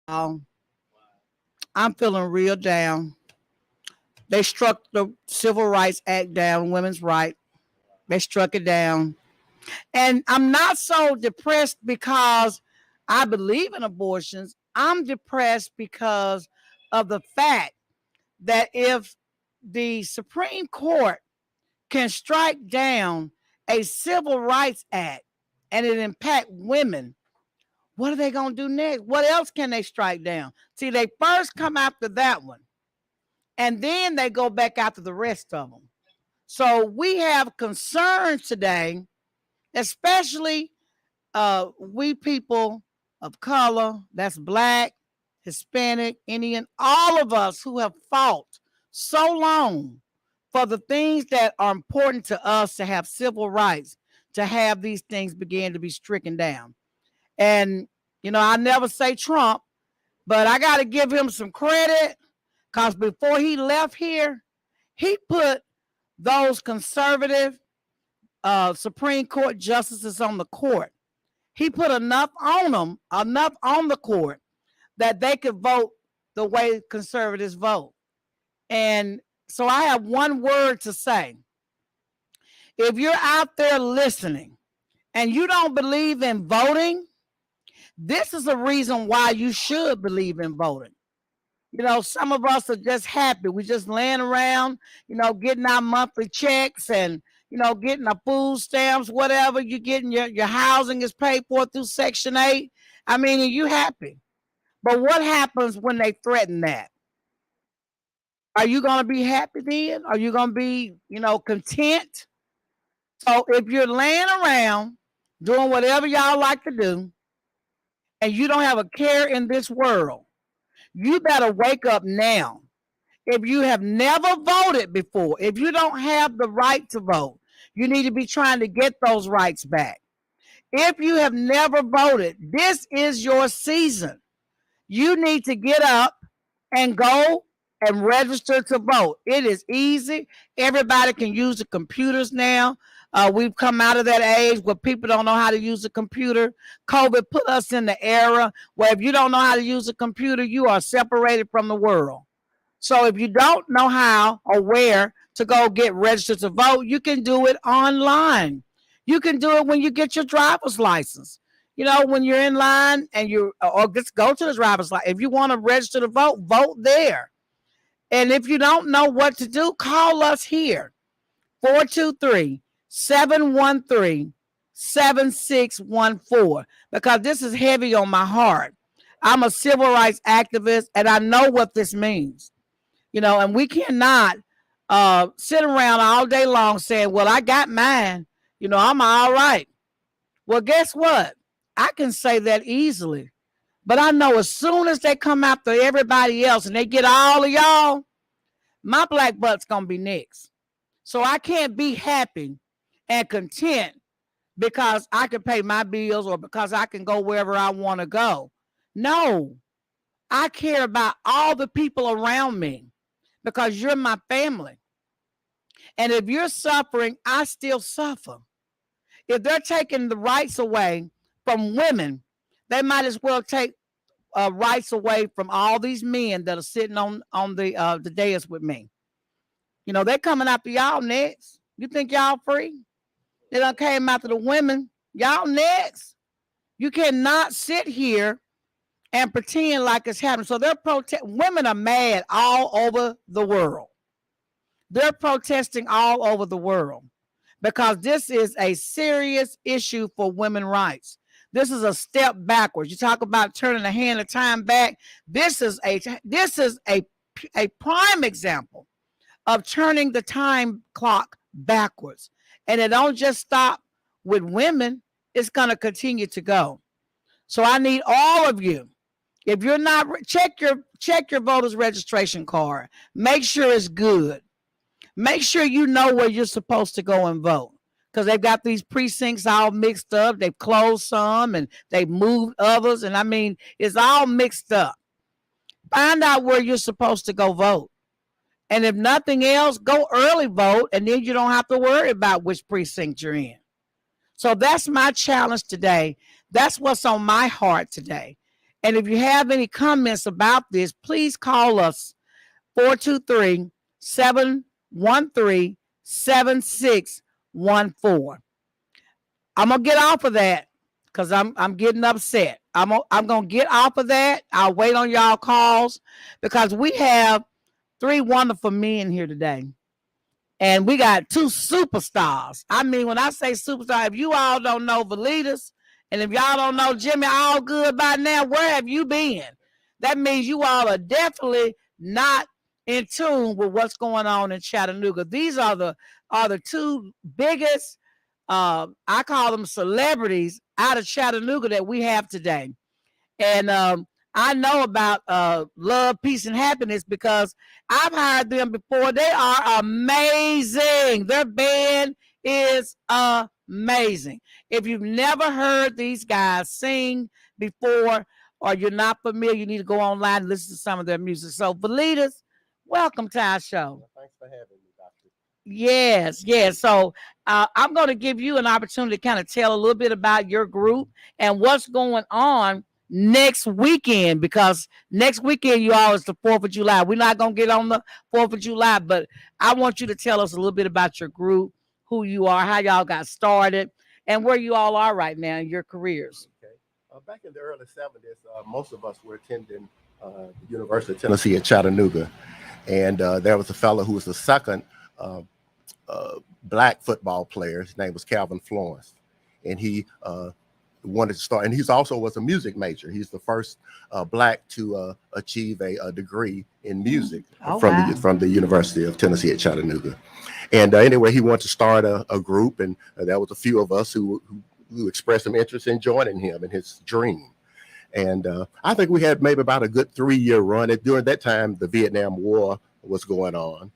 y'all. I'm feeling real down. They struck the Civil Rights Act down, women's right. They struck it down. And I'm not so depressed because I believe in abortions. I'm depressed because of the fact that if the Supreme Court can strike down a Civil Rights Act and it impact women, what are they going to do next? What else can they strike down? See, they first come after that one, and then they go back after the rest of them. So we have concerns today, especially we people of color, that's Black, Hispanic, Indian, all of us who have fought so long for the things that are important to us to have civil rights, to have these things begin to be stricken down. And, I never say Trump, but I got to give him some credit because before he left here, he put those conservative Supreme Court justices on the court. He put enough on them, enough on the court that they could vote the way conservatives vote. And so I have one word to say. If you're out there listening and you don't believe in voting, this is a reason why you should believe in voting. Some of us are just happy. We're just laying around, getting our monthly checks and, getting our food stamps, whatever. You're getting your housing is paid for through Section 8. I mean, are you happy? But what happens when they threaten that? Are you going to be happy then? Are you going to be, content? So if you're laying around doing whatever y'all like to do and you don't have a care in this world, you better wake up now. If you have never voted before, if you don't have the right to vote, you need to be trying to get those rights back. If you have never voted, this is your season. You need to get up and go and register to vote. It is easy. Everybody can use the computers now. We've come out of that age where people don't know how to use a computer. COVID put us in the era where if you don't know how to use a computer, you are separated from the world. So if you don't know how or where to go get registered to vote, you can do it online. You can do it when you get your driver's license. When you're in line and or just go to the driver's license. If you want to register to vote, vote there. And if you don't know what to do, call us here. 423-713-7614. Because this is heavy on my heart. I'm a civil rights activist and I know what this means. And we cannot sit around all day long saying, well, I got mine. I'm all right. Well, guess what? I can say that easily. But I know as soon as they come after everybody else and they get all of y'all, my black butt's going to be next. So I can't be happy and content because I can pay my bills or because I can go wherever I want to go. No, I care about all the people around me because you're my family. And if you're suffering, I still suffer. If they're taking the rights away from women, they might as well take rights away from all these men that are sitting on the dais with me. They're coming after y'all next. You think y'all free? They done came after the women. Y'all next. You cannot sit here and pretend like it's happening. So women are mad all over the world. They're protesting all over the world because this is a serious issue for women's rights. This is a step backwards. You talk about turning the hand of time back. This is a prime example of turning the time clock backwards. And it don't just stop with women. It's going to continue to go. So I need all of you. If you're not, check your voter's registration card. Make sure it's good. Make sure you know where you're supposed to go and vote. Because they've got these precincts all mixed up. They've closed some and they've moved others. And I mean, it's all mixed up. Find out where you're supposed to go vote. And if nothing else, go early vote. And then you don't have to worry about which precinct you're in. So that's my challenge today. That's what's on my heart today. And if you have any comments about this, please call us 423-713-7614. I'm gonna get off of that because I'm getting upset. I'm gonna get off of that. I'll wait on y'all calls because we have 3 wonderful men here today. And we got 2 superstars. I mean, when I say superstar, if you all don't know Velitas, and if y'all don't know Jimmy Allgood by now, where have you been? That means you all are definitely not in tune with what's going on in Chattanooga. These are the 2 biggest, I call them celebrities out of Chattanooga that we have today. And I know about Love, Peace, and Happiness because I've hired them before. They are amazing. Their band is amazing. If you've never heard these guys sing before or you're not familiar, you need to go online and listen to some of their music. So, Velitas, welcome to our show. Well, thanks for having me, Doctor. Yes. So I'm going to give you an opportunity to kind of tell a little bit about your group and what's going on next weekend, because next weekend you all is the 4th of July. We're not going to get on the 4th of July, but I want you to tell us a little bit about your group, who you are, how y'all got started, and where you all are right now in your careers. Okay. Back in the early 70s, most of us were attending the University of Tennessee at Chattanooga. And there was a fellow who was the second black football player. His name was Calvin Florence. And he wanted to start, and he's also was a music major. He's the first black to achieve a degree in music from the University of Tennessee at Chattanooga. And anyway, he wanted to start a group, and there was a few of us who expressed some interest in joining him in his dream. And I think we had maybe about a good 3-year run. And during that time, the Vietnam War was going on,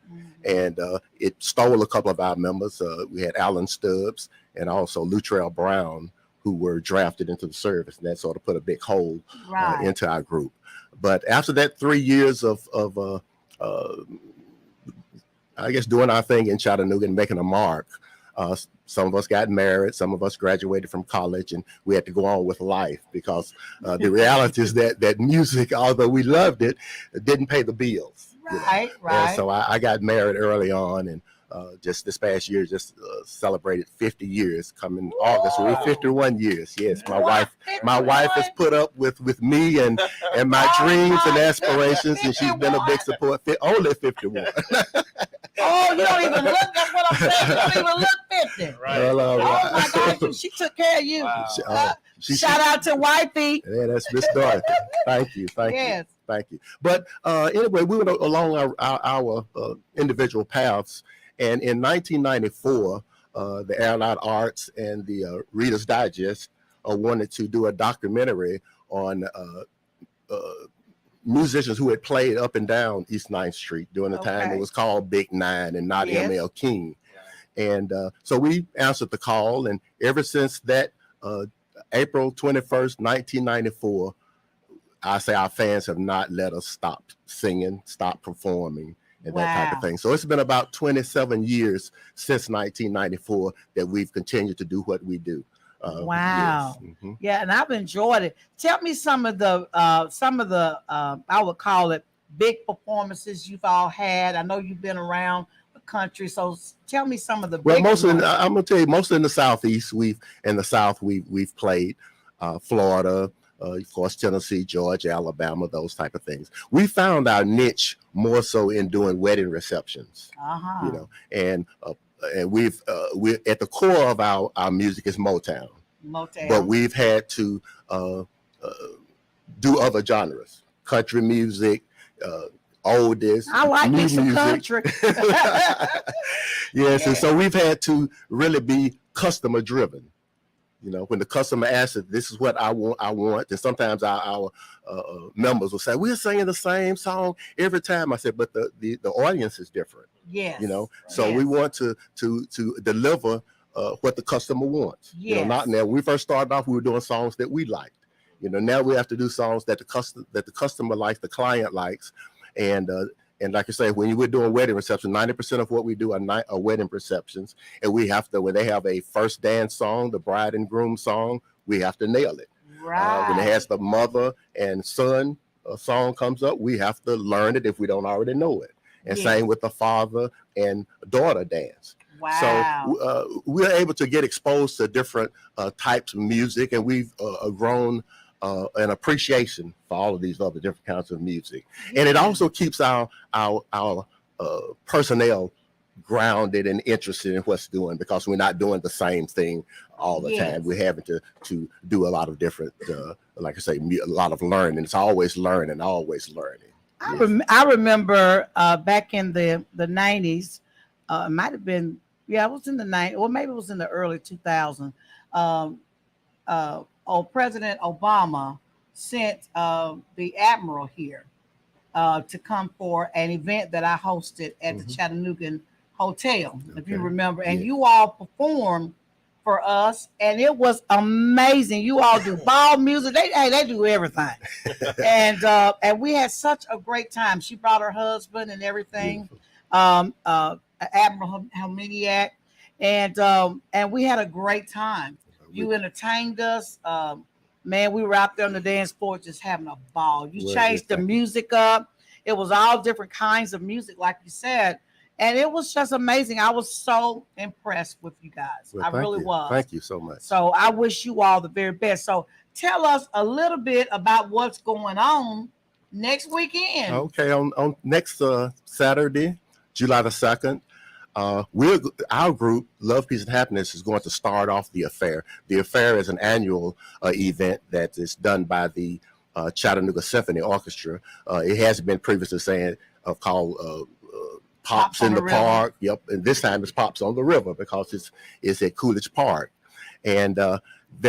and it stole a couple of our members. We had Alan Stubbs and also Luttrell Brown, who were drafted into the service, and that sort of put a big hole into our group. But after that 3 years of I guess doing our thing in Chattanooga and making a mark, some of us got married, some of us graduated from college, and we had to go on with life because the reality is that music, although we loved it, didn't pay the bills. Right. And so I got married early on, and just this past year, celebrated 50 years. Coming August, we're 51 years. Yes, my wife has put up with me and my dreams and aspirations, and she's been a big support. Only 51. Oh, you don't even look. That's what I'm saying. You don't even look 50. Right. Oh my God, she took care of you. Wow. Shout out to wifey. Yeah, that's Miss Dorothy. Thank you. Thank you. But anyway, we went along our individual paths. And in 1994, the Airline Arts and the Reader's Digest wanted to do a documentary on musicians who had played up and down East 9th Street during the time it was called Big Nine and not M.L. King. And so we answered the call, and ever since that April 21st, 1994, I say our fans have not let us stop singing, stop performing, and that type of thing. So it's been about 27 years since 1994 that we've continued to do what we do. Wow. Yes. Mm-hmm. Yeah, and I've enjoyed it. Tell me some of the I would call it big performances you've all had. I know you've been around the country, so tell me some of the big ones. I'm gonna tell you, mostly in the Southeast, we've played Florida, of course, Tennessee, Georgia, Alabama, those type of things. We found our niche more so in doing wedding receptions, you know, and we're at the core of our music is Motown, but we've had to do other genres, country music, oldies. I like me some country. Yes, and so we've had to really be customer driven. You know, when the customer asks if this is what I want, and sometimes our members will say, we're singing the same song every time. I said, but the audience is different. Yes. You know, so we want to deliver what the customer wants. Yes. You know, not now. When we first started off, we were doing songs that we liked. You know, now we have to do songs that the customer likes, the client likes, and like I say, when we're doing wedding reception, 90% of what we do are wedding receptions. And we have to, when they have a first dance song, the bride and groom song, we have to nail it. Right. When it has the mother and son song comes up, we have to learn it if we don't already know it. And Yes. same with the father and daughter dance. Wow. So we're able to get exposed to different types of music, and we've grown an appreciation for all of these other different kinds of music. And it also keeps our personnel grounded and interested in what's doing, because we're not doing the same thing all the time. We're having to do a lot of different, like I say, a lot of learning. It's always learning, always learning. I remember back in the 90s, it might have been, it was in the 90s, or maybe it was in the early 2000s. President Obama sent the Admiral here to come for an event that I hosted at the Chattanooga Hotel, if you remember, and you all performed for us, and it was amazing. You all do ball music; they do everything, and we had such a great time. She brought her husband and everything, Admiral Haminiak, and we had a great time. You entertained us. Man, we were out there on the dance floor just having a ball. You changed the music up. It was all different kinds of music, like you said. And it was just amazing. I was so impressed with you guys. I really was. Thank you so much. So I wish you all the very best. So tell us a little bit about what's going on next weekend. Okay, on next Saturday, July the 2nd, our group, Love, Peace, and Happiness, is going to start off the Affair. The Affair is an annual event that is done by the Chattanooga Symphony Orchestra. It has been previously called Pops in the Park. Yep, and this time it's Pops on the River, because it's at Coolidge Park. And there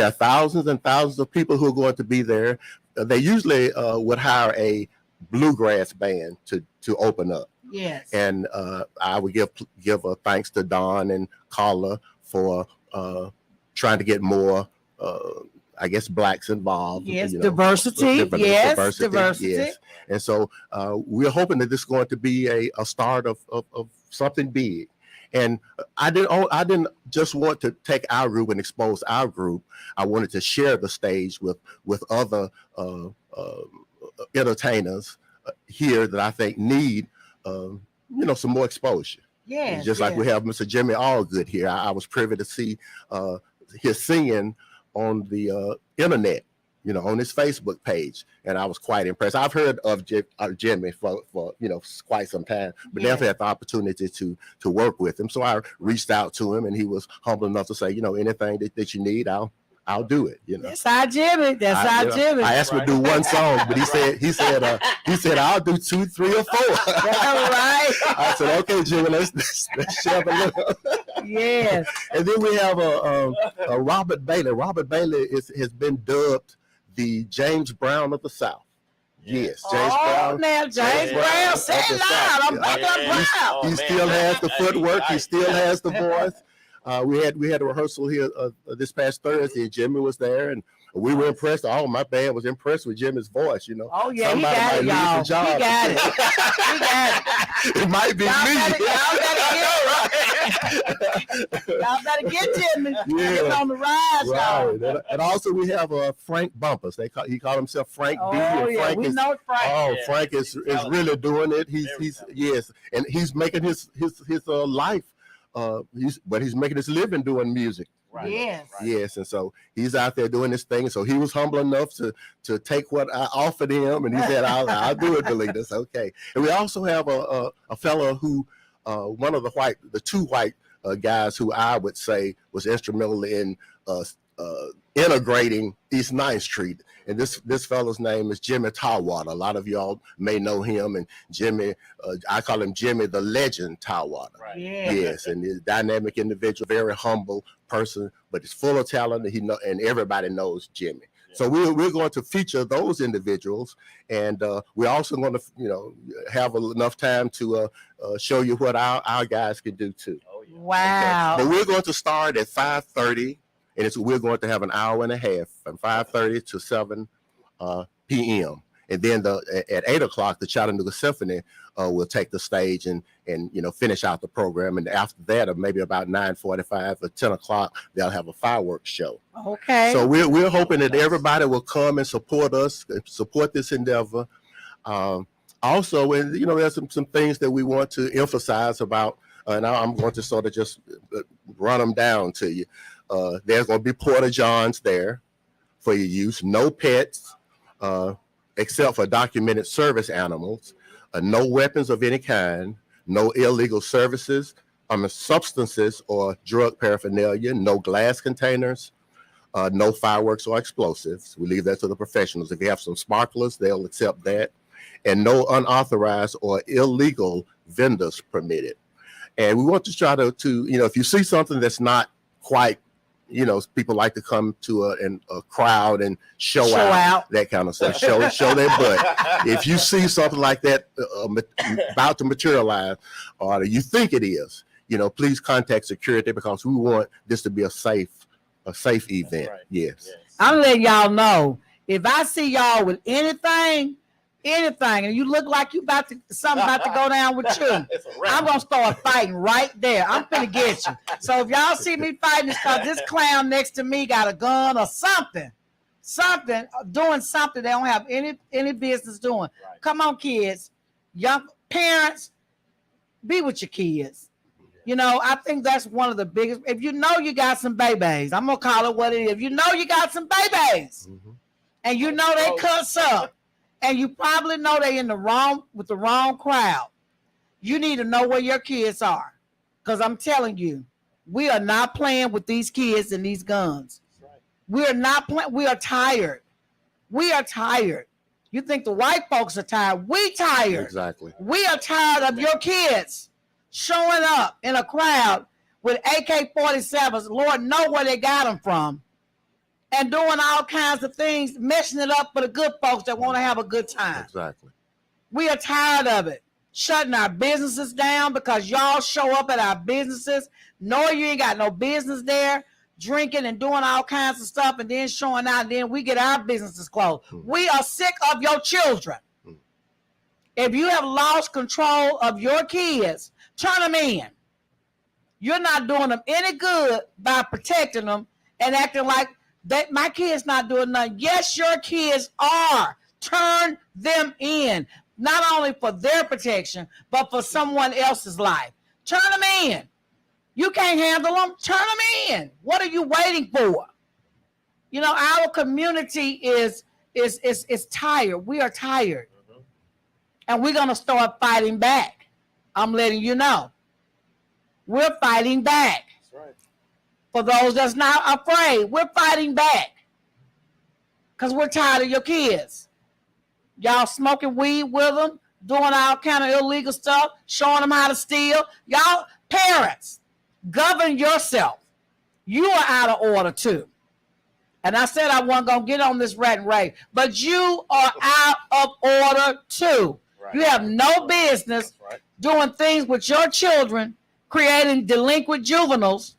are thousands and thousands of people who are going to be there. They usually would hire a bluegrass band to open up. Yes. And I would give a thanks to Don and Carla for trying to get more, I guess, blacks involved. Yes, diversity. Diversity. Yes. And so we're hoping that this is going to be a start of something big. And I didn't just want to take our group and expose our group. I wanted to share the stage with other entertainers here that I think need some more exposure. Yeah. Just like we have Mr. Jimmy Allgood here. I was privy to see his singing on the internet, on his Facebook page, and I was quite impressed. I've heard of Jimmy for quite some time, but never had the opportunity to work with him. So I reached out to him, and he was humble enough to say, anything that you need, I'll do it. That's our Jimmy. Jimmy. I asked him to do one song, but he said I'll do 2, 3, or 4. All right. I said, okay, Jimmy, let's share a little. Yes. And then we have a Robert Bailey. Robert Bailey has been dubbed the James Brown of the South. Yes, James Brown. Now James Brown, say it loud. I'm proud. He still has the footwork. He still has the voice. We had a rehearsal here this past Thursday, and Jimmy was there, and we were impressed. My band was impressed with Jimmy's voice. Oh yeah, somebody he got it, y'all. He got it. He got it. It might be me. Y'all better get Jimmy. Get on the rise, y'all. And also we have Frank Bumpus. He called himself Frank B. And Frank we know Frank. Frank is really doing it. He's and he's making his life. He's making his living doing music. Right. Yes. Yes, and so he's out there doing this thing. So he was humble enough to take what I offered him, and he said, "I'll do it, Delita." Okay. And we also have a fellow who, one of the two white guys who I would say was instrumental in integrating East 9th Street. And this fellow's name is Jimmy Towwater. A lot of y'all may know him. And Jimmy, I call him Jimmy the Legend Towwater. Right. Yeah. Yes, and he's a dynamic individual, very humble person, but he's full of talent, and everybody knows Jimmy. Yeah. So we're going to feature those individuals, and we're also going to have enough time to show you what our guys can do too. Oh, yeah. Wow. Okay. But we're going to start at 5:30. And we're going to have an hour and a half from 5:30 to 7 p.m. And then at 8 o'clock, the Chattanooga Symphony will take the stage and finish out the program. And after that, or maybe about 9:45 or 10 o'clock, they'll have a fireworks show. Okay. So we're hoping that everybody will come and support us, support this endeavor. Also, and there's some things that we want to emphasize about, and I'm going to sort of just run them down to you. There's going to be porta johns there for your use. No pets, except for documented service animals. No weapons of any kind. No illegal services, substances or drug paraphernalia. No glass containers. No fireworks or explosives. We leave that to the professionals. If you have some sparklers, they'll accept that. And no unauthorized or illegal vendors permitted. And we want to try to if you see something that's not quite, people like to come to a crowd and show out, that kind of stuff, show their butt. If you see something like that about to materialize, or you think it is, please contact security, because we want this to be a safe event. Right. Yes. I'm letting y'all know, if I see y'all with anything, and you look like you something about to go down with you, I'm gonna start fighting right there. I'm gonna get you. So if y'all see me fighting, it's because this clown next to me got a gun or something doing something they don't have any business doing. Right. Come on, kids, young parents, be with your kids. I think that's one of the biggest. If you know you got some babies, I'm gonna call it what it is. If you know you got some babies, and they cuss up, and you probably know they with the wrong crowd, you need to know where your kids are. Because I'm telling you, we are not playing with these kids and these guns. Right. We are not playing. We are tired. You think the white folks are tired? We tired. Exactly. We are tired of your kids showing up in a crowd with AK-47s. Lord know where they got them from. And doing all kinds of things, messing it up for the good folks that want to have a good time. Exactly. We are tired of it. Shutting our businesses down because y'all show up at our businesses, knowing you ain't got no business there, drinking and doing all kinds of stuff, and then showing out, and then we get our businesses closed. We are sick of your children. If you have lost control of your kids, turn them in. You're not doing them any good by protecting them and acting like that my kids not doing nothing. Yes, your kids are. Turn them in, not only for their protection, but for someone else's life. Turn them in. You can't handle them. Turn them in. What are you waiting for? Our community is tired. We are tired. And we're going to start fighting back. I'm letting you know. We're fighting back. For those that's not afraid, we're fighting back. Because we're tired of your kids. Y'all smoking weed with them, doing all kind of illegal stuff, showing them how to steal. Y'all, parents, govern yourself. You are out of order too. And I said I wasn't going to get on this rat and rave, but you are out of order too. Right. You have no business doing things with your children, creating delinquent juveniles,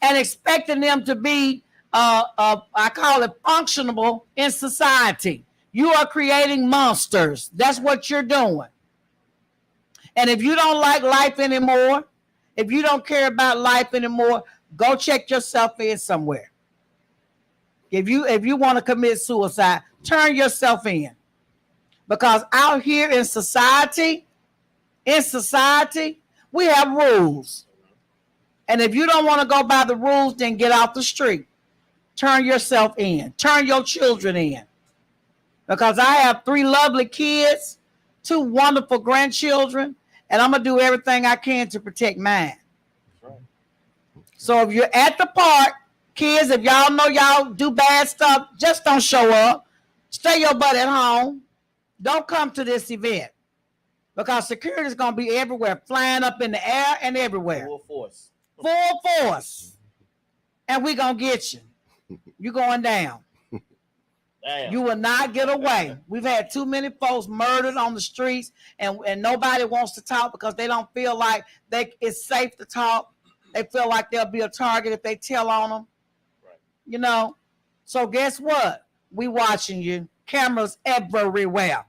and expecting them to be, I call it, functionable in society. You are creating monsters. That's what you're doing. And if you don't like life anymore, if you don't care about life anymore, go check yourself in somewhere. If you want to commit suicide, turn yourself in. Because out here in society, we have rules. And if you don't want to go by the rules, then get off the street. Turn yourself in. Turn your children in. Because I have 3 lovely kids, 2 wonderful grandchildren, and I'm going to do everything I can to protect mine. Right. So if you're at the park, kids, if y'all know y'all do bad stuff, just don't show up. Stay your butt at home. Don't come to this event. Because security is going to be everywhere, flying up in the air and everywhere. Full force. Full force. And we're going to get you. You're going down. Damn. You will not get away. We've had too many folks murdered on the streets, and nobody wants to talk because they don't feel like it's safe to talk. They feel like they'll be a target if they tell on them. Right. So guess what? We watching you. cameras everywhere.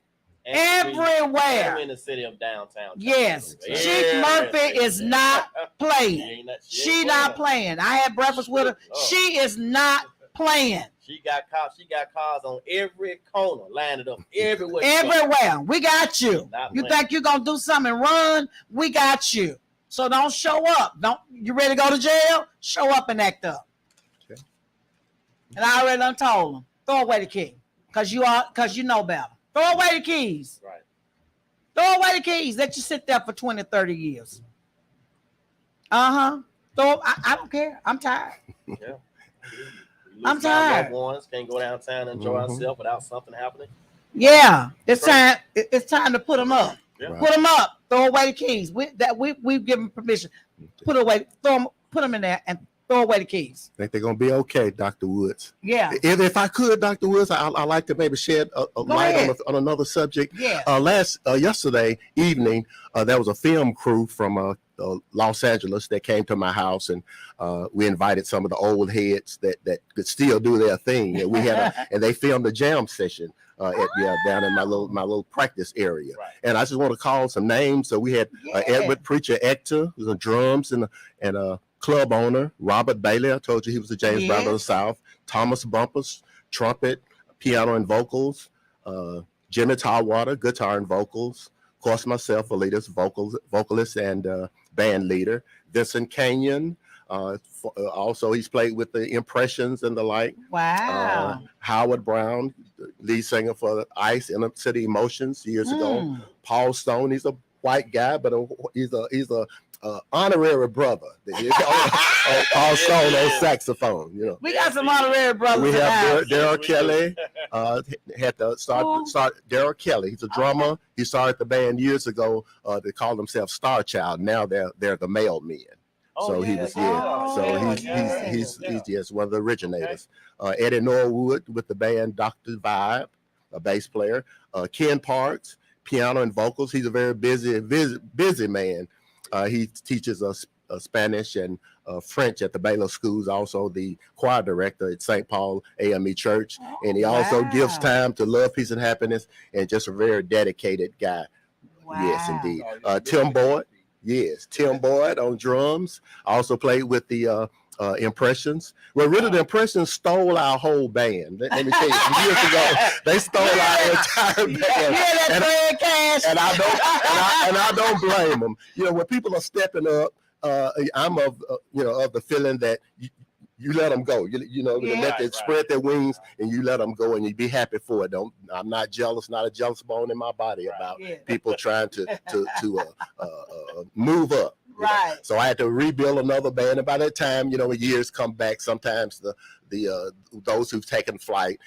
Everywhere. In the city of downtown. Yes. Yeah. Chief Murphy is not playing. She not playing. I had breakfast with her. She is not playing. She got cars on every corner, lined up everywhere. Everywhere. We got you. You think you're gonna do something and run? We got you. So don't show up. You ready to go to jail? Show up and act up. Okay. And I already done told them, throw away the key. Cause you know better. Throw away the keys. Right. Throw away the keys. Let you sit there for 20, 30 years. I don't care. I'm tired. Yeah. I'm tired. Loved ones can't go downtown and enjoy ourselves without something happening. Yeah, it's time. It's time to put them up. Yeah. Right. Put them up. Throw away the keys. We've given permission. Put them in there and throw away the keys. Think they're gonna be okay, Dr. Woods. Yeah. If I could, Dr. Woods, I like to maybe shed a light on another subject. Yeah. Yesterday evening, there was a film crew from Los Angeles that came to my house, and we invited some of the old heads that could still do their thing, and we had and they filmed a jam session down in my little practice area. Right. And I just want to call some names. So we had Edward Preacher Ector, who's on drums, and club owner Robert Bailey. I told you he was the James Brown of the South. Thomas Bumpus, trumpet, piano and vocals. Jimmy Tarwater, guitar and vocals. Of course, myself, Alita's vocalist and band leader. Vincent Canyon. Also, he's played with the Impressions and the like. Wow. Howard Brown, lead singer for Ice, Inner City Emotions years ago. Paul Stone, he's a white guy, but he's a honorary brother. Paul Stone on saxophone. You know, we got some honorary brothers. we have Daryl Kelly. Had to start Daryl Kelly. He's a drummer. He started the band years ago. They called themselves Star Child. Now they're the Mailmen. So he's one of the originators. Eddie Norwood with the band Dr. Vibe, a bass player. Ken Parks, piano and vocals. He's a very busy man. He teaches us Spanish and French at the Baylor schools, also the choir director at St. Paul AME Church. And he also gives time to love, peace, and happiness, and just a very dedicated guy. Wow. Yes, indeed. Tim Boyd. Yes, Tim Boyd on drums. Also played with the Impressions. Well, really, the Impressions stole our whole band. Let me tell you, years ago, they stole our entire band. And I don't blame them. You know, when people are stepping up, I'm of the feeling that you let them go. Let them spread their wings, and you let them go, and you be happy for it. I'm not jealous. Not a jealous bone in my body about people trying to move up. Right. So I had to rebuild another band. And by that time, years come back. Sometimes the those who've taken flight,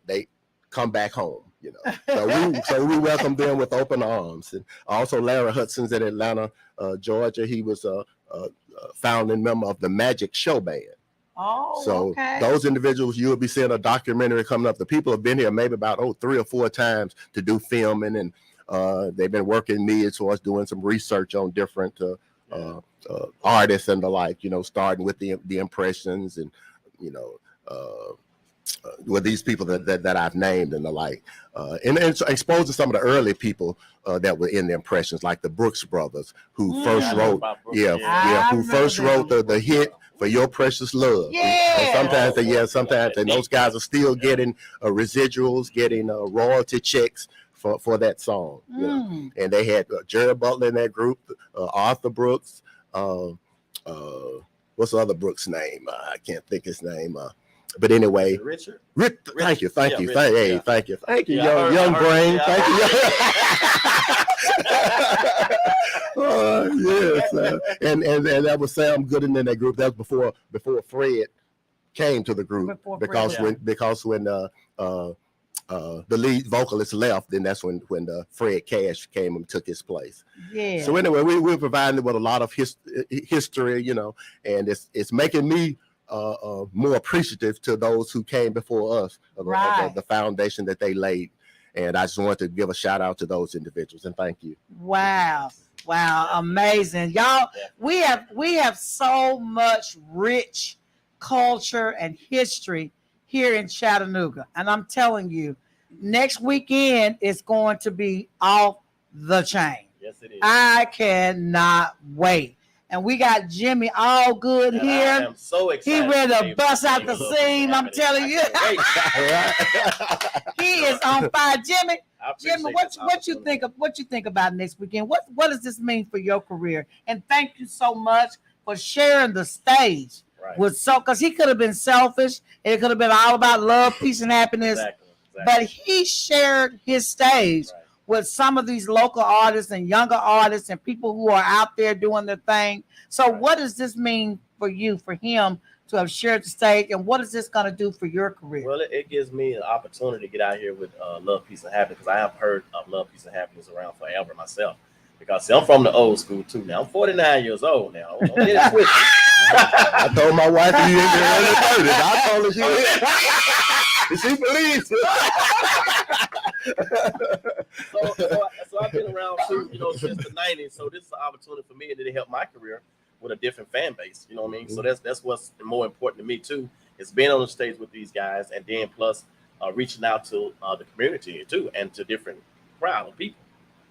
they come back home. So we welcome them with open arms. And also Larry Hudson's in Atlanta, Georgia. He was a founding member of the Magic Show Band. Oh, so those individuals, you'll be seeing a documentary coming up. The people have been here maybe about 3 or 4 times to do filming, and they've been working me as far as doing some research on different artists and the like. Starting with the Impressions and with these people that I've named and the like, and exposing some of the early people that were in the Impressions, like the Brooks Brothers, who first wrote, who first wrote the hit For Your Precious Love. And sometimes those guys are still getting residuals, getting royalty checks for that song. And they had Jerry Butler in that group, Arthur Brooks. What's the other Brooks' name? I can't think his name. But anyway, Richard. Thank you, Richard, young brain. Thank you. Yes, and that was Sam Gooden in that group. That was before Fred came to the group, because when the lead vocalist left, then that's when Fred Cash came and took his place. Yeah. So anyway, we're providing with a lot of history, and it's making me more appreciative to those who came before us of the foundation that they laid. And I just wanted to give a shout out to those individuals, and thank you. Wow, amazing, y'all. We have so much rich culture and history here in Chattanooga, and I'm telling you, next weekend is going to be off the chain. Yes, it is. I cannot wait. And we got Jimmy all good And here. I am so He excited. ready to be bust out able the to seam. I'm happening. telling I you. can't wait. He is on fire. Jimmy, I Jimmy, appreciate what this you think opportunity. of what you think about next weekend? What does this mean for your career? And thank you so much for sharing the stage Right. with because he could have been selfish. It could have been all about love, peace, and happiness. Exactly. But he shared his stage Right. with some of these local artists and younger artists and people who are out there doing their thing. So Right. what does this mean for you, for him to have shared the stage? And what is this going to do for your career? Well, it gives me an opportunity to get out here with Love, Peace, and Happiness because I have heard of Love, Peace, and Happiness around forever myself. Because see, I'm from the old school too now. I'm 49 years old now. Don't get it twisted. I told my wife you in the early 30s. I told her she was. She believes it. So I've been around too, since the 90s. So this is an opportunity for me to help my career with a different fan base. You know what I mean? So that's what's more important to me too, is being on the stage with these guys, and then plus reaching out to the community too, and to different crowd of people.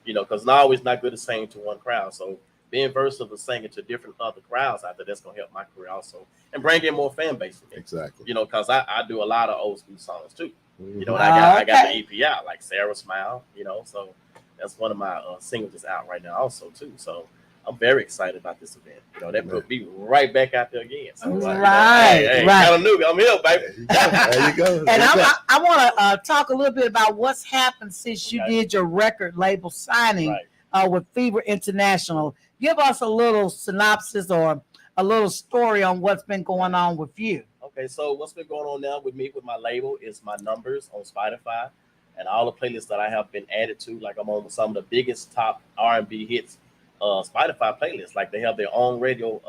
Because it's always not good to sing to one crowd. So being versatile to singing to different other crowds out there, that's gonna help my career also, and bring in more fan base for me. Exactly. Because I do a lot of old school songs too. Mhm. And I got Okay. the EP out, like Sarah Smile, so that's one of my singles that's out right now also too. So I'm very excited about this event. That put me right back out there again. So Right, hey, right. Chattanooga, I'm here, baby. There you go. And I want to talk a little bit about what's happened since you Okay. did your record label signing Right. with Fever International. Give us a little synopsis or a little story on what's been going on with you. Okay, so what's been going on now with me with my label is my numbers on Spotify and all the playlists that I have been added to. Like I'm on some of the biggest top R&B hits Spotify playlists. Like they have their own radio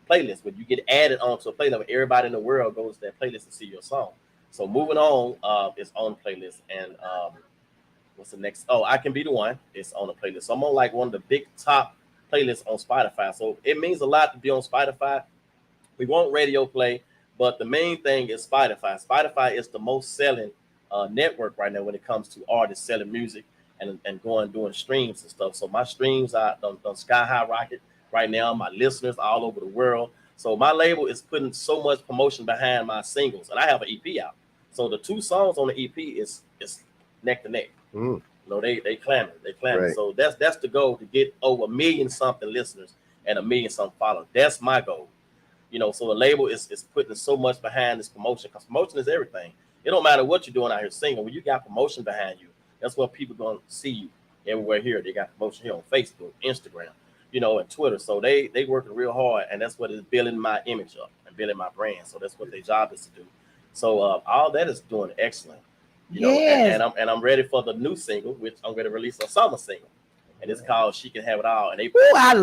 playlist where you get added onto a playlist. Everybody in the world goes to that playlist to see your song. So moving on is on the playlist. And what's the next? Oh, I Can Be the One. It's on the playlist. So I'm on like one of the big top playlists on Spotify. So it means a lot to be on Spotify. We want radio play, but the main thing is Spotify. Spotify is the most selling network right now when it comes to artists selling music and going doing streams and stuff. So my streams are on sky high rocket right now. My listeners all over the world. So my label is putting so much promotion behind my singles, and I have an EP out. So the 2 songs on the EP is neck to neck. Mm. They clamor. Right. So that's the goal, to get over 1 million something listeners and 1 million something followers. That's my goal. So the label is putting so much behind this promotion, because promotion is everything. It don't matter what you're doing out here singing. When you got promotion behind you, that's what people gonna see you everywhere here. They got promotion here on Facebook, Instagram, and Twitter. So they working real hard, and that's what is building my image up and building my brand. So that's what their job is to do. So all that is doing excellent. Yes. And I'm ready for the new single, which I'm going to release a summer single, and it's called "She Can Have It All." And Ooh, I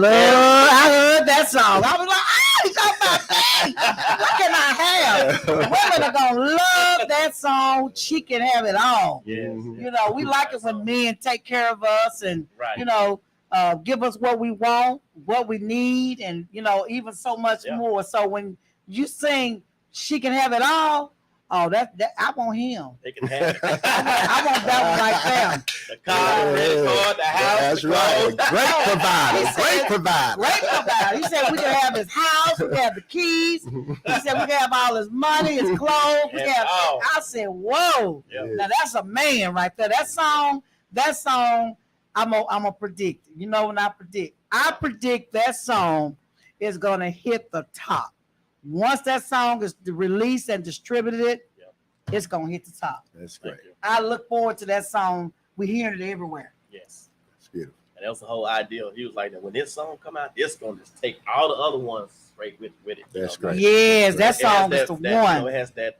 heard that song. I was like, he's talking about me. What can I have? Women are gonna love that song. She Can Have It All. yes, We like it when men take care of us and right. give us what we want, what we need, and even so much Yeah. more. So when you sing "She Can Have It All," oh, that I want him. They can have it. I want that one right there. The car, the credit card, the house, That's the right. clothes. Great provider. He said- Great provider. Great about it. He said we can have his house, we can have the keys. He said we can have all his money, his clothes. We can have. all. I said, whoa. Yeah. Now that's a man right there. That song, I'm gonna predict it. When I predict that song is gonna hit the top. Once that song is released and distributed, it's gonna hit the top. That's great. Thank you. I look forward to that song. We hearing it everywhere. Yes. That's beautiful. And that was the whole idea. He was like, that when this song come out, it's gonna just take all the other ones straight with it. That's great. Yes, that It has song is the one. It has that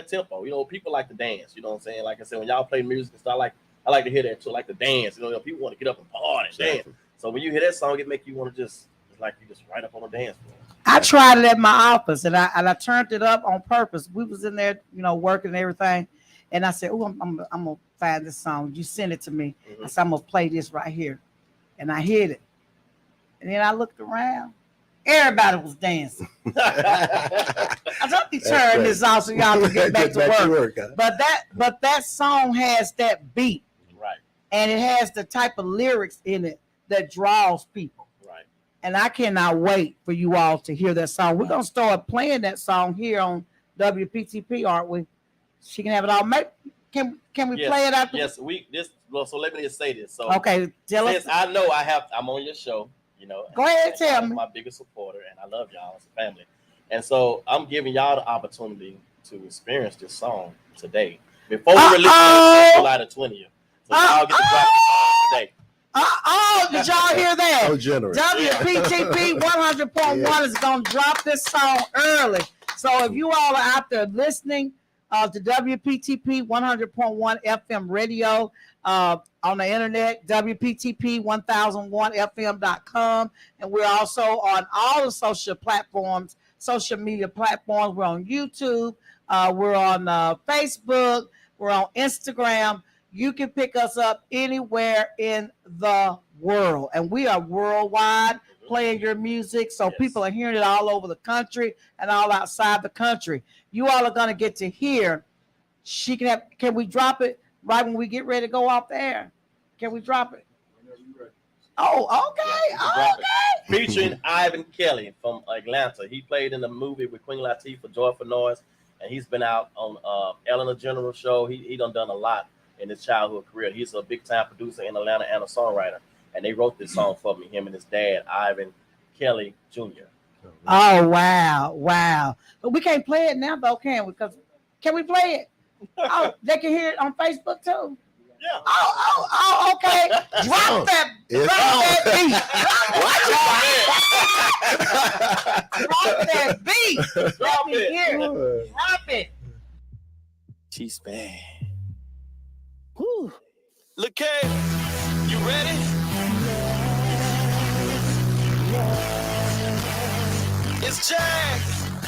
tempo. People like to dance. You know what I'm saying? Like I said, when y'all play music and stuff, I like to hear that too. I like to dance. People want to get up and party and dance. Exactly. So when you hear that song, it make you want to it's like you just right up on the dance floor. I tried it at my office and I turned it up on purpose. We was in there, working and everything. And I said, "Oh, I'm gonna find this song." You sent it to me. Mhm. I said, "I'm gonna play this right here," and I hit it. And then I looked around. Everybody was dancing. Let me turn this off so y'all can get back to work. Huh? But that song has that beat, Right. and it has the type of lyrics in it that draws people. Right. And I cannot wait for you all to hear that song. We're gonna start playing that song here on WPTP, aren't we? She can have it all. Can we Yes. play it after? Yes, so let me just say this. So Okay, tell us. since I know I'm on your show, you know. Go ahead, and tell y'all me. my biggest supporter, and I love y'all as a family. And so I'm giving y'all the opportunity to experience this song today before we release it July the 20th. So y'all get to drop the song today. Did y'all hear that? So generous. WPTP 100.1 is going to drop this song early. So if you all are out there listening to WPTP 100.1 FM radio on the internet, WPTP1001FM.com. And we're also on all the social media platforms. We're on YouTube. We're on Facebook. We're on Instagram. You can pick us up anywhere in the world. And we are worldwide playing your music. So people are hearing it all over the country and all outside the country. You all are going to get to hear. Can we drop it right when we get ready to go off the air? Can we drop it? Oh, okay. Featuring Ivan Kelly from Atlanta. He played in the movie with Queen Latifah, Joy for Noise, and he's been out on Ellen DeGeneres show. He done a lot in his childhood career. He's a big time producer in Atlanta and a songwriter. And they wrote this song for me, him and his dad, Ivan Kelly Jr. Oh, wow. But we can't play it now, though, can we? Can we play it? Oh, they can hear it on Facebook, too. Yeah. Oh, okay. Drop that beat. Drop that beat. Let me hear it. Drop it. She's bad. Whew. Look, Kay, you ready? It's Jack.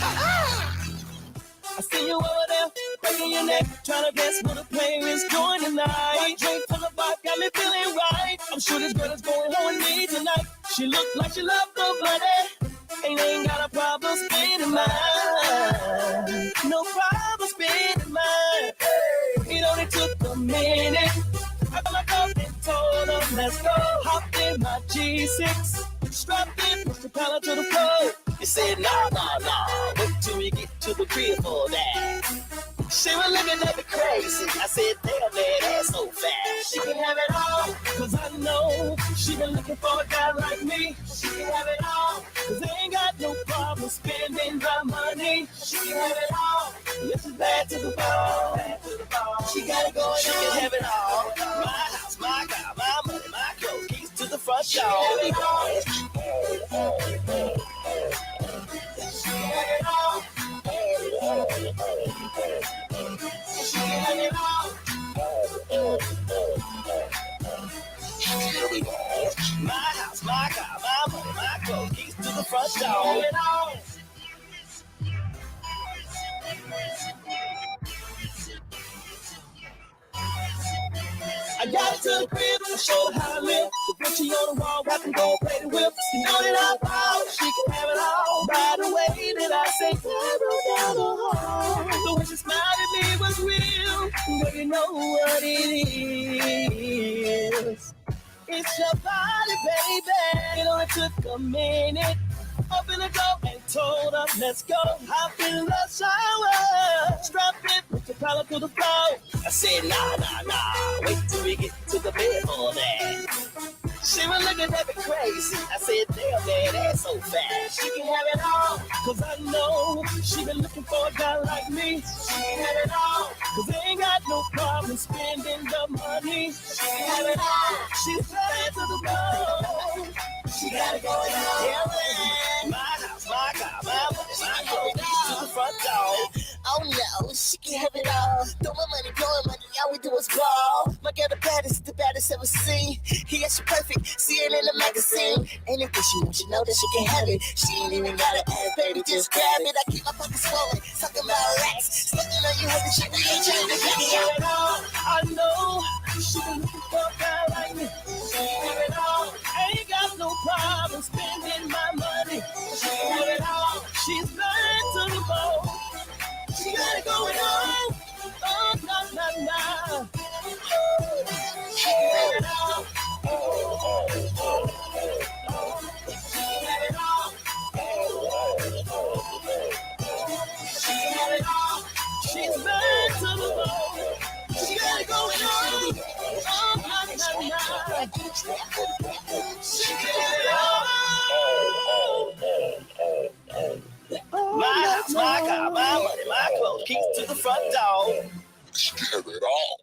I see you over there, breaking your neck, trying to guess what the player is doing tonight. One drink from the bar got me feeling right. I'm sure this girl is going home with me tonight. She look like she love the money, ain't got a problem spending mine. No problem spending mine. It only took a minute. I got my cup and told her, let's go. Hopped in my G6, strapped in, pushed the collar to the floor. He said, nah, wait till we get to the crib for that. She was looking at me crazy. I said, damn, man, that's so fast. She can have it all, cause I know she been looking for a guy like me. She can have it all, cause they ain't got no problem spending the money. She can have it all. This is bad to the bone. She got it going on. She can have it all. My house, my car, my money, my clothes, keys to the front door. She can have it all. She can have it all. She can have it all. My house, my car, my money, my clothes, keys to the front door. I got to the crib to show her how I live. The Gucci on the wall, rapping gold plated whips. You know that I'm proud, she can have it all. By the way that I say, pedal down the hall. The way she smiled at me was real, but you know what it is. It's your body, baby. It only took a minute. Open the door and told her, let's go. Hop in the shower. Strap it, put your collar to the floor. I said, nah. Wait till we get to the bed for that. She was looking at me crazy. I said, damn, man, that's so fast. She can have it all, cause I know she been looking for a guy like me. She can have it all, cause they ain't got no problem spending the money. She can have it all. She's bad to the bone. She got it going on. Yeah, man. My house, my car, my money, my clothes, keys to the front door. Oh no, she can have it all. Throw my money, blowing money, all we do is ball. My girl the baddest ever seen. He is she perfect, see it in the magazine. Anything she wants, you know that she can have it. She ain't even gotta add it, baby, just grab it. I keep my pockets swollen, talking about racks. Smoking on you, hoping she ain't trying to get it all. I know she been looking for a guy like me. She can have it all. I ain't got no problem spending my money. She all. She can have it all. She can have it all. She's bad to the bone. She got it going on. Oh, my. She can have it all. My house, my car, my money, my clothes, keys to the front door. She can have it all.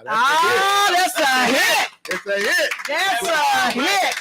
Oh, that's a hit. It's a hit. That's a hit.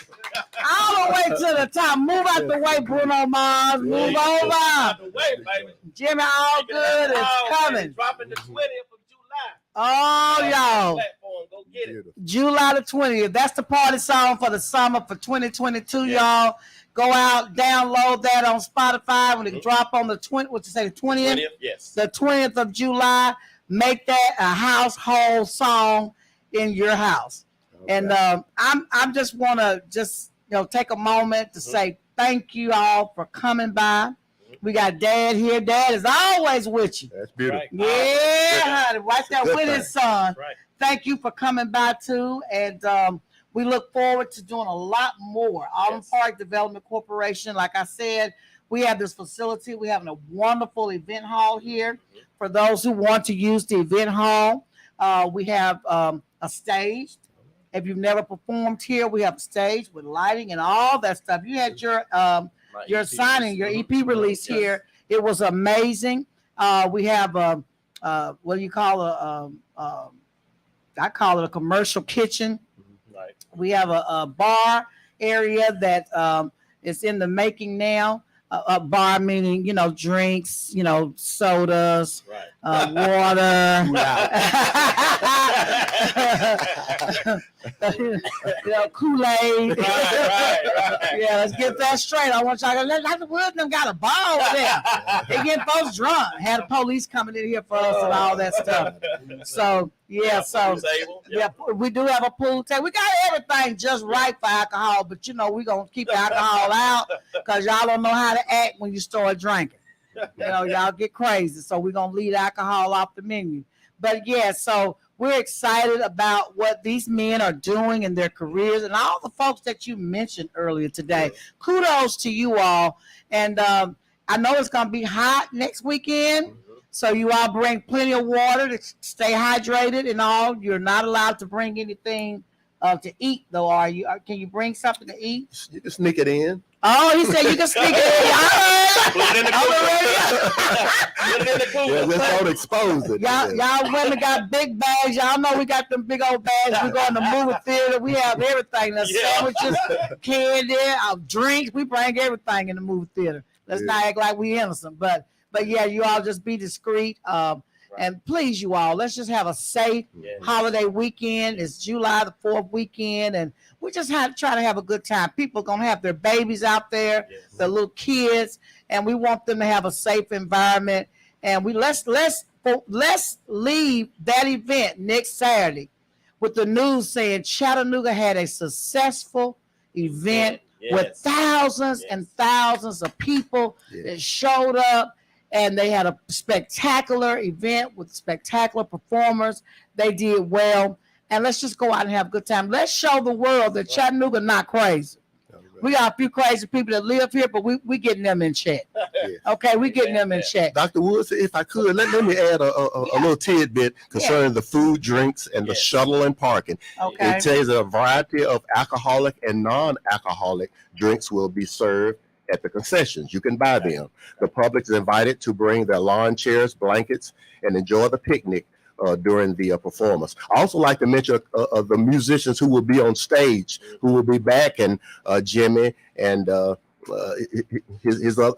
All the way to the top. Move out the way, Bruno Mars. Move over. Out the way, baby. Jimmy All Good is coming. Dropping the 20th of July. Oh, y'all. Platform, go get it. July the 20th. That's the party song for the summer for 2022, y'all. Go out, download that on Spotify when it drop on the 20th. What you say, the 20th? 20th, yes. The 20th of July. Make that a household song in your house. Okay. And I'm just want to take a moment to say thank you all for coming by. We got Dad here. Dad is always with you. That's beautiful. Right. Yeah, honey, right there Good with thing. his son. Right. Thank you for coming by too. And we look forward to doing a lot more. Autumn Yes. Park Development Corporation, like I said, we have this facility. We're having a wonderful event hall here for those who want to use the event hall. We have a stage. If you've never performed here, we have a stage with lighting and all that stuff. You had your My EP signing, your release. EP release Yes. here. It was amazing. We have what do you call I call it a commercial kitchen. Right. We have a bar area that is in the making now. A bar meaning, drinks, sodas, Right. water, Kool-Aid. Right. Yeah, let's get that straight. I want y'all to let the Wood them got a ball there. They getting folks drunk. Had the police coming in here for us and all that stuff. So Table. yeah, we do have a pool table. We got everything just right for alcohol, but we're gonna keep the alcohol out because y'all don't know how to act when you start drinking. Y'all get crazy. So we're gonna leave alcohol off the menu. But yeah, so we're excited about what these men are doing in their careers and all the folks that you mentioned earlier today. Kudos to you all. And I know it's gonna be hot next weekend. So you all bring plenty of water to stay hydrated and all. You're not allowed to bring anything to eat, though, are you? Can you bring something to eat? You can sneak it in. Oh, he said you can sneak it in. Y'all Put it in the heard? cooler. Put it in the cooler. Yeah, let's don't expose it. Y'all women got big bags. Y'all know we got them big old bags. We go in the movie theater. We have everything. The Yeah. sandwiches, candy, drinks. We bring everything in the movie theater. Let's not act like we innocent. But yeah, you all just be discreet. And please, you all, let's just have a safe holiday weekend. It's July the 4th weekend, and we just try to have a good time. People are gonna have their babies out there, the little kids, and we want them to have a safe environment. And let's leave that event next Saturday with the news saying Chattanooga had a successful event with thousands and thousands of people that showed up. And they had a spectacular event with spectacular performers. They did well. And let's just go out and have a good time. Let's show the world that Chattanooga not crazy. We got a few crazy people that live here, but we getting them in check. Okay, we getting them in check. Dr. Woods, if I could, let me add a little tidbit concerning the food, drinks, and the shuttle and parking. Okay. It tells a variety of alcoholic and non-alcoholic drinks will be served at the concessions. You can buy them. The public is invited to bring their lawn chairs, blankets, and enjoy the picnic during the performance. I also like to mention the musicians who will be on stage, who will be backing Jimmy and our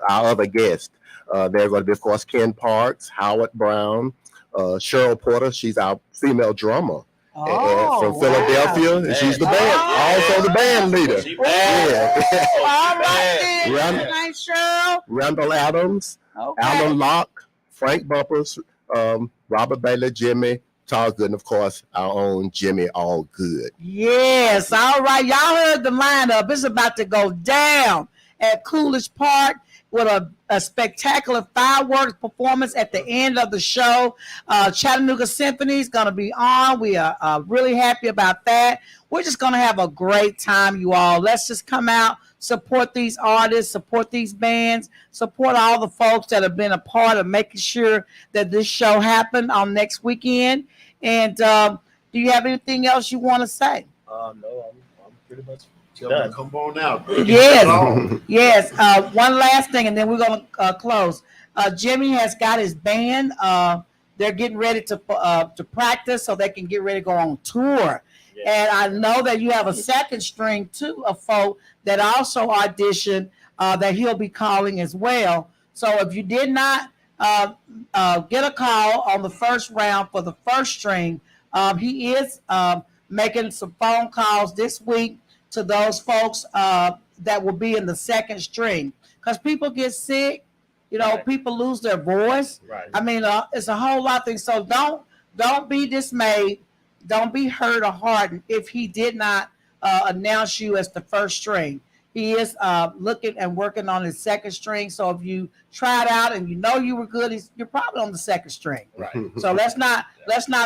other guests. There's going to be, of course, Ken Parks, Howard Brown, Cheryl Porter. She's our female drummer. From Philadelphia, and she's the band, also the band leader. All right, then. Nice show. Randall Adams, Alan Locke, Frank Bumpers, Robert Bailey, Jimmy, Charles Good, and of course, our own Jimmy All Good. Yes, all right. Y'all heard the lineup. It's about to go down at Coolidge Park. with a spectacular fireworks performance at the end of the show. Chattanooga Symphony is going to be on. We are really happy about that. We're just going to have a great time, you all. Let's just come out, support these artists, support these bands, support all the folks that have been a part of making sure that this show happened on next weekend. And do you have anything else you want to say? No, I'm pretty much Tell them done. to come on out. Yes. Yes. One last thing, and then we're going to close. Jimmy has got his band. They're getting ready to practice so they can get ready to go on tour. Yes. And I know that you have a second string too of folk that also auditioned that he'll be calling as well. So if you did not get a call on the first round for the first string, he is making some phone calls this week to those folks that will be in the second string, because people get sick, Right. people lose their voice. Right. I mean, it's a whole lot of things. So don't be dismayed, don't be hurt or hardened if he did not announce you as the first string. He is looking and working on his second string. So if you tried out and you were good, you're probably on the second string. Right. So let's not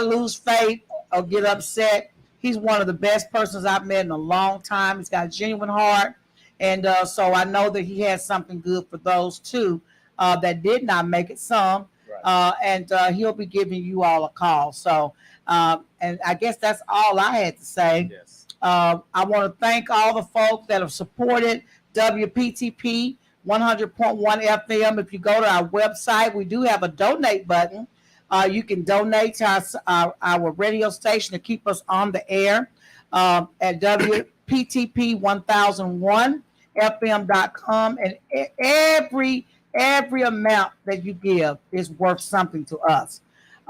lose faith or get upset. He's one of the best persons I've met in a long time. He's got a genuine heart. And so I know that he has something good for those too that did not make it some. Right. And he'll be giving you all a call. So, and I guess that's all I had to say. Yes. I want to thank all the folks that have supported WPTP 100.1 FM. If you go to our website, we do have a donate button. You can donate to our radio station to keep us on the air at WPTP1001FM.com. And every amount that you give is worth something to us.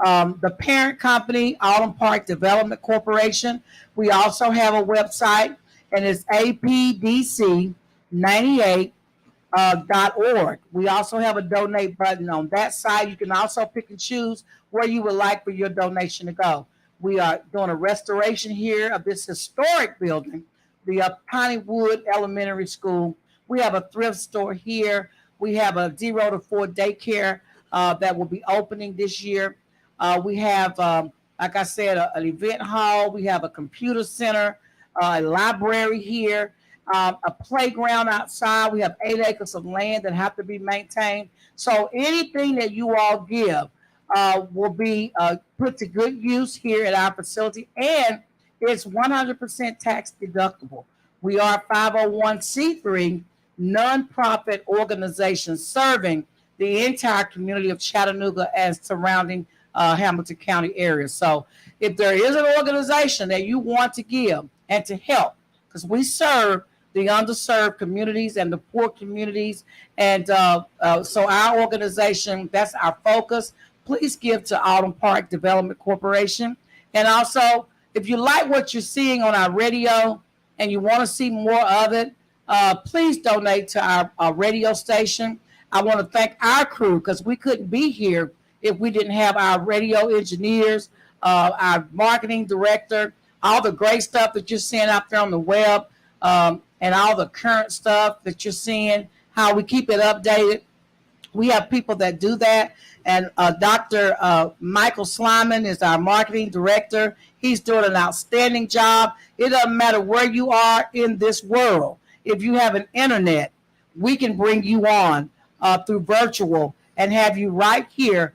The parent company, Autumn Park Development Corporation, we also have a website, and it's apdc98.org. We also have a donate button on that side. You can also pick and choose where you would like for your donation to go. We are doing a restoration here of this historic building, the Pineywood Elementary School. We have a thrift store here. We have a 0 to 4 daycare that will be opening this year. We have, like I said, an event hall. We have a computer center, a library here, a playground outside. We have 8 acres of land that have to be maintained. So anything that you all give will be put to good use here at our facility, and it's 100% tax deductible. We are 501c3 nonprofit organization serving the entire community of Chattanooga and surrounding Hamilton County area. So if there is an organization that you want to give and to help, because we serve the underserved communities and the poor communities, and so our organization, that's our focus. Please give to Autumn Park Development Corporation. And also, if you like what you're seeing on our radio and you want to see more of it, please donate to our radio station. I want to thank our crew, because we couldn't be here if we didn't have our radio engineers, our marketing director, all the great stuff that you're seeing out there on the web, and all the current stuff that you're seeing, how we keep it updated. We have people that do that. And Dr. Michael Slyman is our marketing director. He's doing an outstanding job. It doesn't matter where you are in this world. If you have an internet, we can bring you on through virtual and have you right here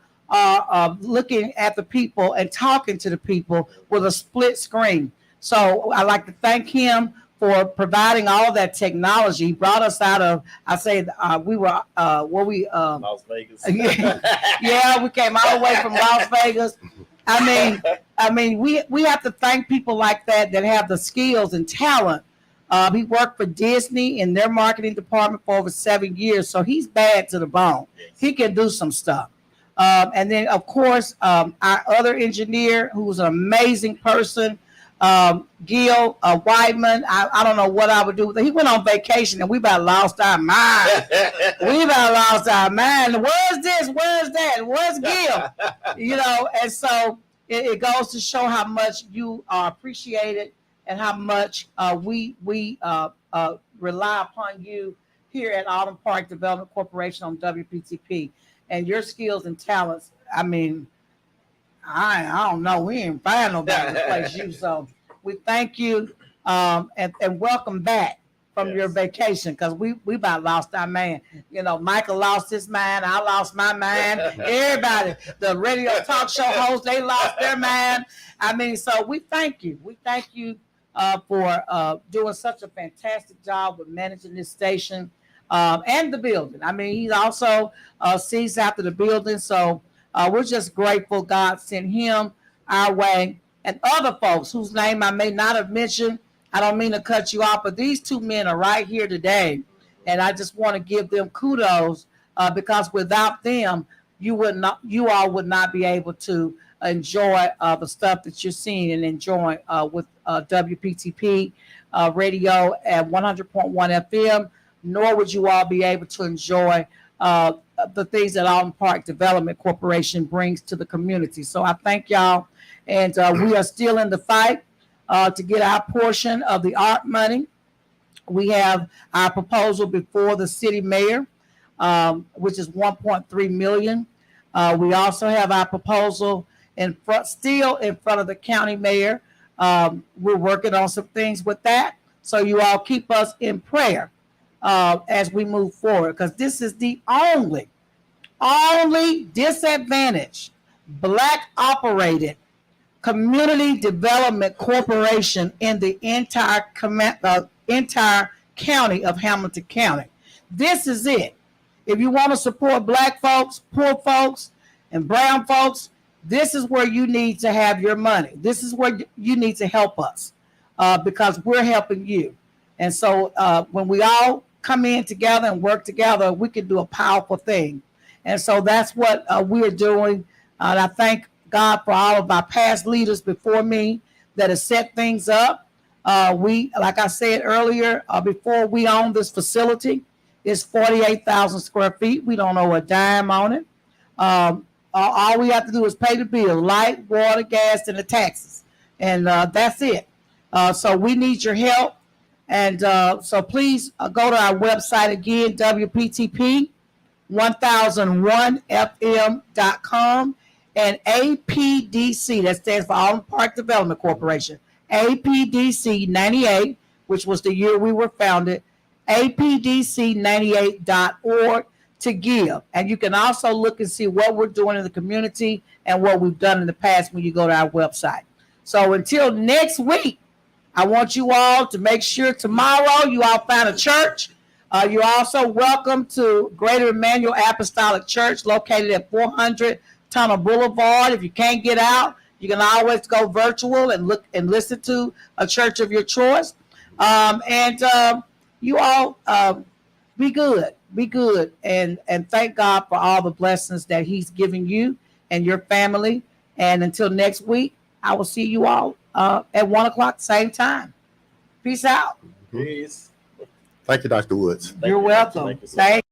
looking at the people and talking to the people with a split screen. So I'd like to thank him for providing all of that technology. He brought us out of, we were, Las Vegas. yeah, we came all the way from Las Vegas. I mean, we have to thank people like that have the skills and talent. He worked for Disney in their marketing department for over 7 years, so he's bad to the bone. He can do some stuff. And then, of course, our other engineer, who's an amazing person, Gil Whiteman. I don't know what I would do with him. He went on vacation, and we about lost our mind. Where's this? Where's that? Where's Gil? And so it goes to show how much you are appreciated and how much we rely upon you here at Autumn Park Development Corporation on WPTP. And your skills and talents, I mean, I don't know. We ain't find nobody to replace you. So we thank you and welcome back from your vacation, because we about lost our man. You know, Michael lost his mind. I lost my mind. Everybody, the radio talk show hosts, they lost their mind. I mean, so we thank you. We thank you for doing such a fantastic job with managing this station and the building. I mean, he also sees after the building. So we're just grateful God sent him our way, and other folks whose name I may not have mentioned. I don't mean to cut you off, but these two men are right here today, and I just want to give them kudos because without them, you all would not be able to enjoy the stuff that you're seeing and enjoying with WPTP radio at 100.1 FM, nor would you all be able to enjoy the things that Autumn Park Development Corporation brings to the community. So I thank y'all, and we are still in the fight to get our portion of the art money. We have our proposal before the city mayor, which is 1.3 million. We also have our proposal still in front of the county mayor. We're working on some things with that. So you all keep us in prayer as we move forward, because this is the only disadvantaged Black operated community development corporation in the entire county of Hamilton County. This is it. If you want to support Black folks, poor folks, and brown folks, this is where you need to have your money. This is where you need to help us because we're helping you. And so when we all come in together and work together, we can do a powerful thing. And so that's what we're doing. And I thank God for all of our past leaders before me that have set things up. We, like I said earlier, before we own this facility, it's 48,000 square feet. We don't owe a dime on it. All we have to do is pay the bill, light, water, gas, and the taxes. And that's it. So we need your help. And so please go to our website again, WPTP1001FM.com. And APDC, that stands for Autumn Park Development Corporation, APDC 98, which was the year we were founded, APDC98.org to give. And you can also look and see what we're doing in the community and what we've done in the past when you go to our website. So until next week, I want you all to make sure tomorrow you all find a church. You're also welcome to Greater Emmanuel Apostolic Church, located at 400 Tunnel Boulevard. If you can't get out, you can always go virtual and look and listen to a church of your choice. You all be good, and thank God for all the blessings that He's giving you and your family. And until next week, I will see you all at 1 o'clock, same time. Peace out. Peace. Thank you, Dr. Woods. Thank You're you. welcome. Thank you so much.